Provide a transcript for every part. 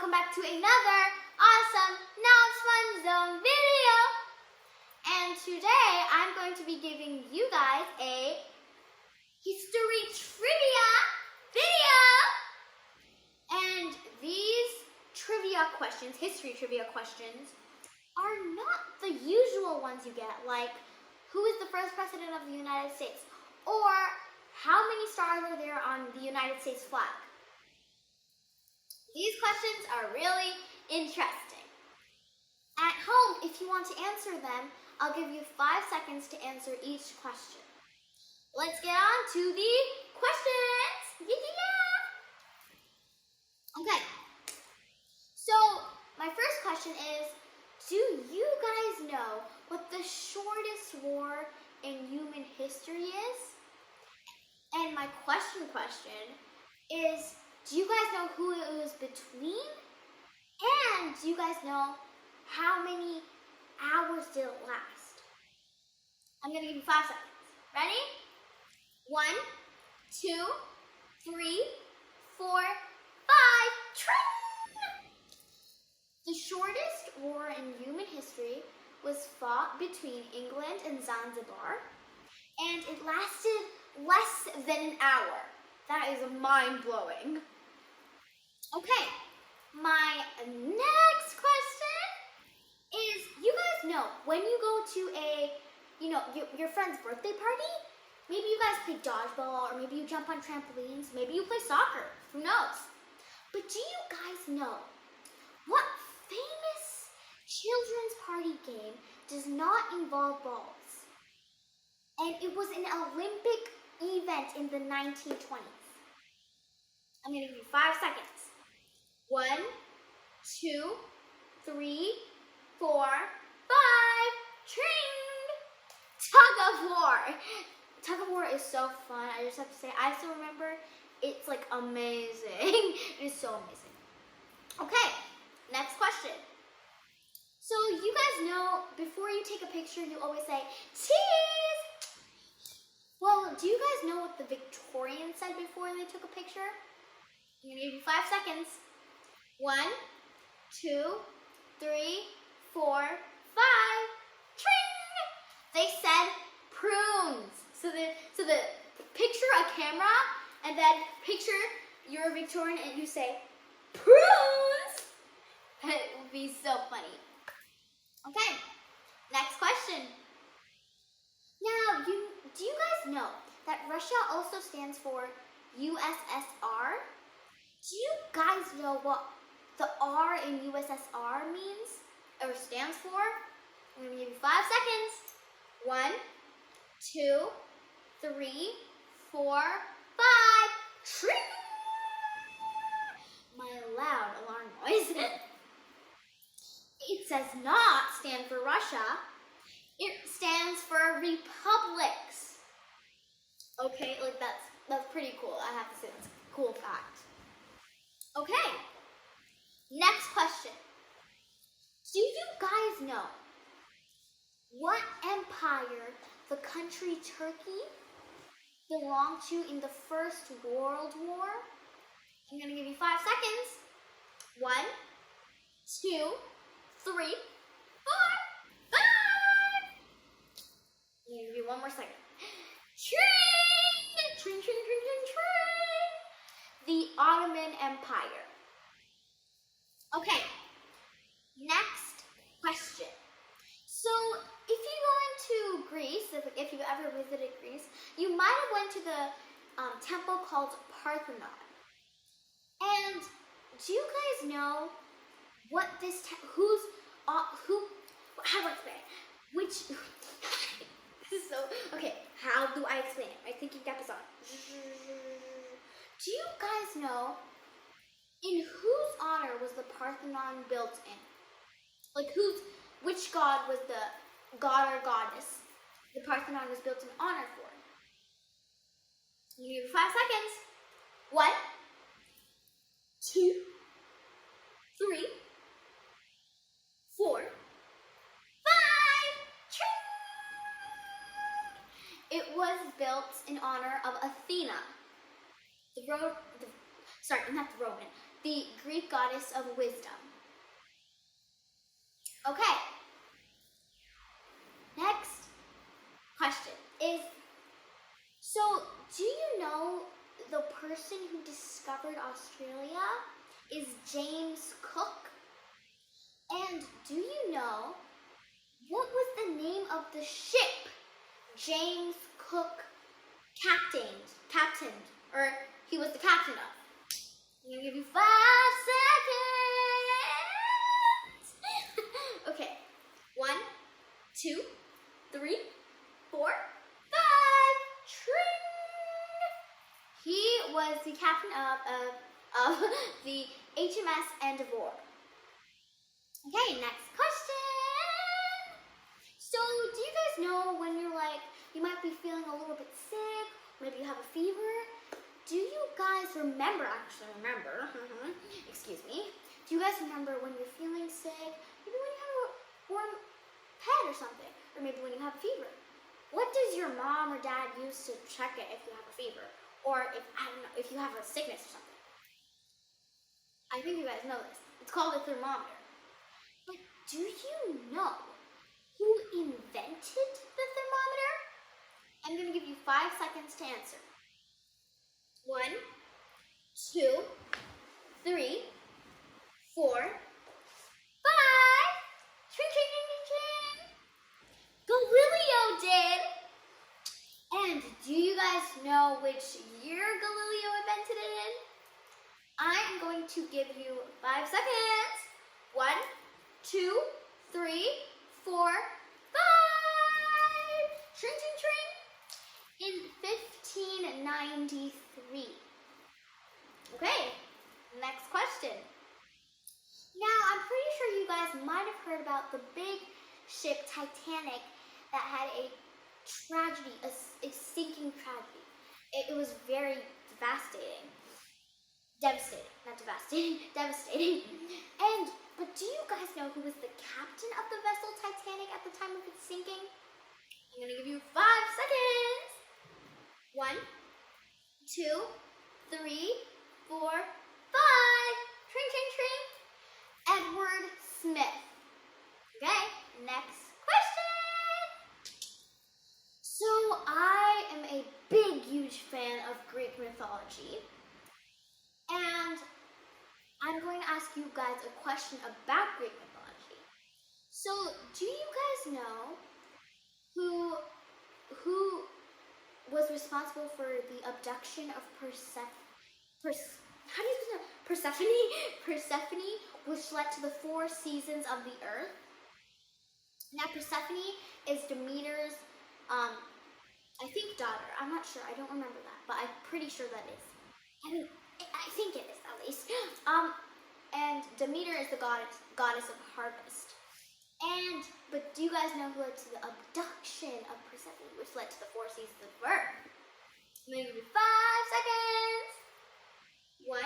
welcome back to another awesome Now It's Fun Zone video. And today I'm going to be giving you guys a history trivia video. And these history trivia questions, are not the usual ones you get, like who is the first president of the United States, or how many stars are there on the United States flag. These questions are really interesting. At home, if you want to answer them, I'll give you 5 seconds to answer each question. Let's get on to the questions. Yeah. Okay. So, my first question is, do you guys know what the shortest war in human history is? And my question is, do you guys know who it was between? And do you guys know how many hours did it last? I'm going to give you 5 seconds. Ready? 1, 2, 3, 4, 5. Tring! The shortest war in human history was fought between England and Zanzibar, and it lasted less than an hour. That is mind-blowing. Okay, my next question is, you guys know when you go to your friend's birthday party, maybe you guys play dodgeball, or maybe you jump on trampolines, maybe you play soccer, who knows? But do you guys know what famous children's party game does not involve balls? And it was an Olympic event in the 1920s. I'm going to give you 5 seconds. 1, 2, 3, 4, 5. Tring! Tug of war. Tug of war is so fun. I just have to say, I still remember. It's like amazing. It is so amazing. Okay, next question. So you guys know, before you take a picture, you always say, cheese! Well, do you guys know what the Victorians said before they took a picture? I'm going to give you 5 seconds. 1, 2, 3, 4, 5. Tring! They said prunes. So the picture a camera, and then picture you're a Victorian and you say prunes. That would be so funny. Okay, next question. Now, do you guys know that Russia also stands for USSR? Do you guys know what the R in USSR means or stands for? I'm going to give you 5 seconds. 1, 2, 3, 4, 5. Tring! My loud alarm noise. It does not stand for Russia. It stands for republics. Okay, like that's pretty cool. I have to say that's a cool fact. Okay, next question. Do you guys know what empire the country Turkey belonged to in the First World War? I'm going to give you 5 seconds. 1, 2, 3, 4, 5. I'm going to give you 1 more second. Tring! Tring, tring, tring, tring, tring! The Ottoman Empire. Okay, next question. So, if you go into Greece, if you've ever visited Greece, you might have went to the temple called Parthenon. And do you guys know what this how do I explain it? This is so, okay, how do I explain it? My thinking cap is on. Do you guys know in whose honor was the Parthenon built in? Like which god was the god or goddess the Parthenon was built in honor for? You have 5 seconds. 1, 2, 3, 4, 5. It was built in honor of Athena. The Greek Greek goddess of wisdom. Okay. Next question is, so do you know the person who discovered Australia is James Cook? And do you know what was the name of the ship James Cook captained, or he was the captain of? I'm gonna give you 5 seconds. Okay, 1, 2, 3, 4, 5. Tring! He was the captain of the HMS Endeavour. Okay, next question. So, do you guys know when you're like, you might be feeling a little bit sick, maybe you have a fever? Do you guys remember, excuse me, do you guys remember when you're feeling sick, maybe when you have a warm head or something, or maybe when you have a fever? What does your mom or dad use to check it if you have a fever? Or if, I don't know, if you have a sickness or something? I think you guys know this. It's called a thermometer. But do you know who invented the thermometer? I'm going to give you 5 seconds to answer. 1, 2, 3, 4, 5. Tring, tring, tring, tring, tring. Galileo did. And do you guys know which year Galileo invented it in? I'm going to give you 5 seconds. 1, 2, 3, 4, 5. Tring, tring, tring. In 1593. Okay, next question. Now, I'm pretty sure you guys might have heard about the big ship Titanic that had a tragedy, a sinking tragedy. It was very devastating. Devastating. But do you guys know who was the captain of the vessel Titanic at the time of its sinking? I'm gonna give you 5 seconds. 1, 2, 3, 4, 5. Tring, tring, tring. Edward Smith. Okay, next question. So I am a big, huge fan of Greek mythology. And I'm going to ask you guys a question about Greek mythology. So, do you guys know who was responsible for the abduction of Persephone, which led to the 4 seasons of the earth? Now, Persephone is Demeter's, I think daughter. I'm not sure. I don't remember that, but I'm pretty sure that is. I think it is, at least. And Demeter is the goddess of harvest. But do you guys know who led to the abduction of Persephone, which led to the 4 seasons of birth? I'm going to give you 5 seconds. 1,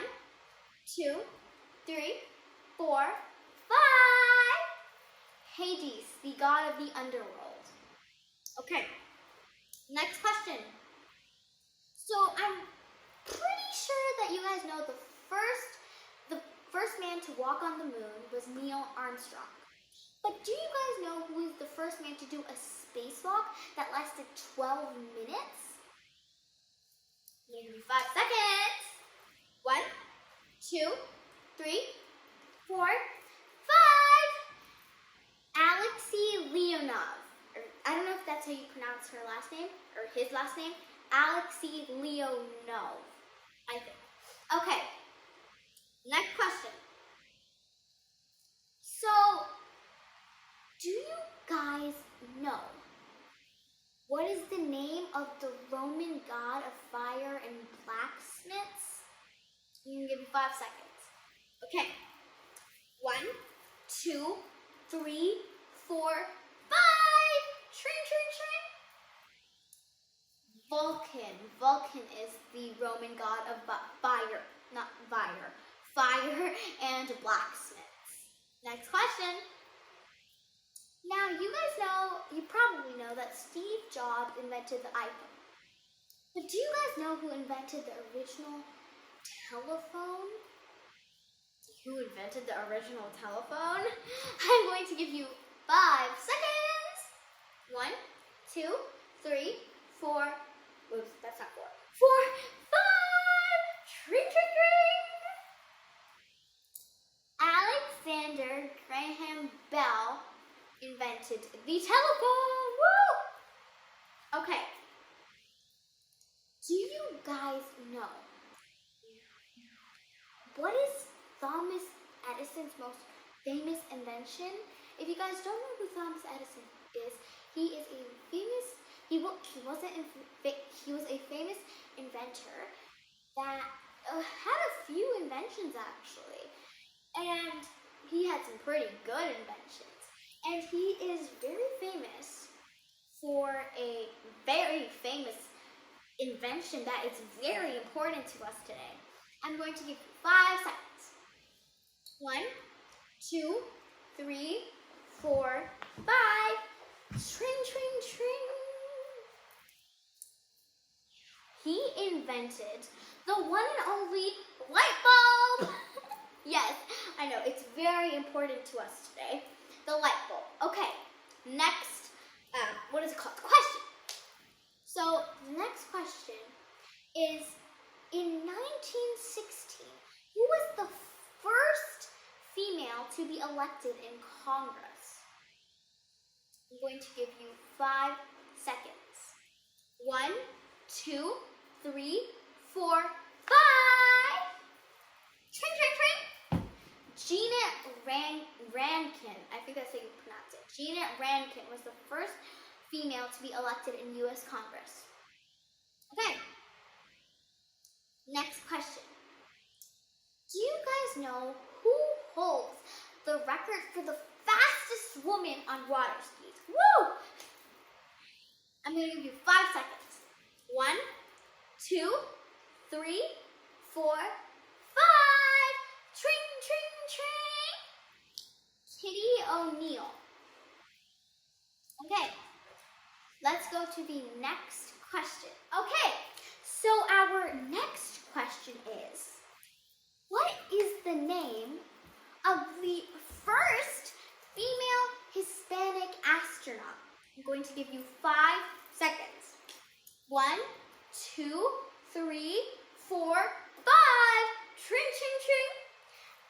2, 3, 4, 5. Hades, the god of the underworld. Okay, next question. So I'm pretty sure that you guys know the first man to walk on the moon was Neil Armstrong. But do you guys know who was the first man to do a spacewalk that lasted 12 minutes? I'm gonna give you 5 seconds. 1, 2, 3, 4, 5. Alexei Leonov. I don't know if that's how you pronounce her last name, or his last name. Alexei Leonov, I think. Okay, next question. So, do you guys know what is the name of the Roman god of fire and blacksmiths? You can give me 5 seconds. Okay, 1, 2, 3, 4, 5. Tring, tring, tring. Vulcan is the Roman god of fire and blacksmiths. Next question. Now, you probably know that Steve Jobs invented the iPhone. But do you guys know who invented the original telephone? Who invented the original telephone? I'm going to give you 5 seconds. 1, 2, 3, 4. Oops, that's not 4. 4, 5. Tring, tring, tring. Alexander Graham Bell invented the telephone. Woo! Okay. Do you guys know what is Thomas Edison's most famous invention? If you guys don't know who Thomas Edison is, he is a famous. He was a famous inventor that had a few inventions actually, and he had some pretty good inventions. And he is very famous for a very famous invention that is very important to us today. I'm going to give you 5 seconds. 1, 2, 3, 4, 5. Tring, tring, tring. He invented the one and only light bulb. Yes, I know, it's very important to us today. The light bulb. Okay, next, what is it called? Question. So, the next question is, in 1916, who was the first female to be elected in Congress? I'm going to give you 5 seconds. 1, 2, 3, 4, 5. Tring, tring, tring. Gina Rankin, I think that's how you pronounce it. Gina Rankin was the first female to be elected in U.S. Congress. Okay. Next question. Do you guys know who holds the record for the fastest woman on water skis? Woo! I'm going to give you 5 seconds. 1, 2, 3, 4, 5. Tring, tring, tring. Kitty O'Neill. Okay. Let's go to the next question. Okay. So our next question is, what is the name of the first female Hispanic astronaut? I'm going to give you 5 seconds. 1, 2, 3, 4, 5. Tring, tring, tring.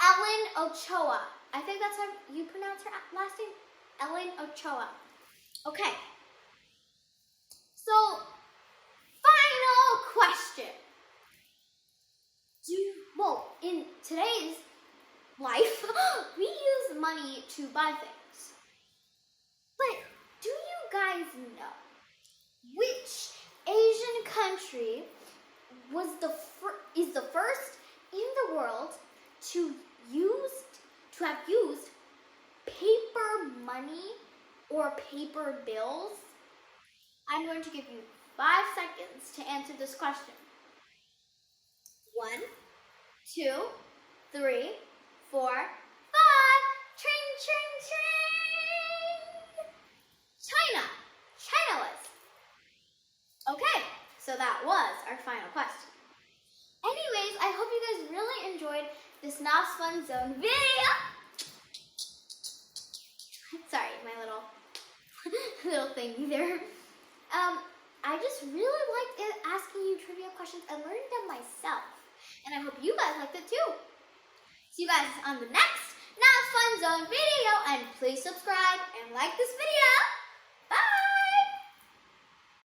Ellen Ochoa. I think that's how you pronounce her last name. Ellen Ochoa. Okay. So, final question. In today's life, we use money to buy things. But do you guys know which Asian country is the first in the world to have used paper money or paper bills? I'm going to give you 5 seconds to answer this question. 1, 2, 3, 4, 5. Tring, tring, tring. China. China was. Okay, so that was our final question. Anyways, I hope you guys really enjoyed this NOS Fun Zone video. Sorry, my little thingy there. I just really liked asking you trivia questions and learning them myself. And I hope you guys liked it too. See you guys on the next NOS Fun Zone video, and please subscribe and like this video.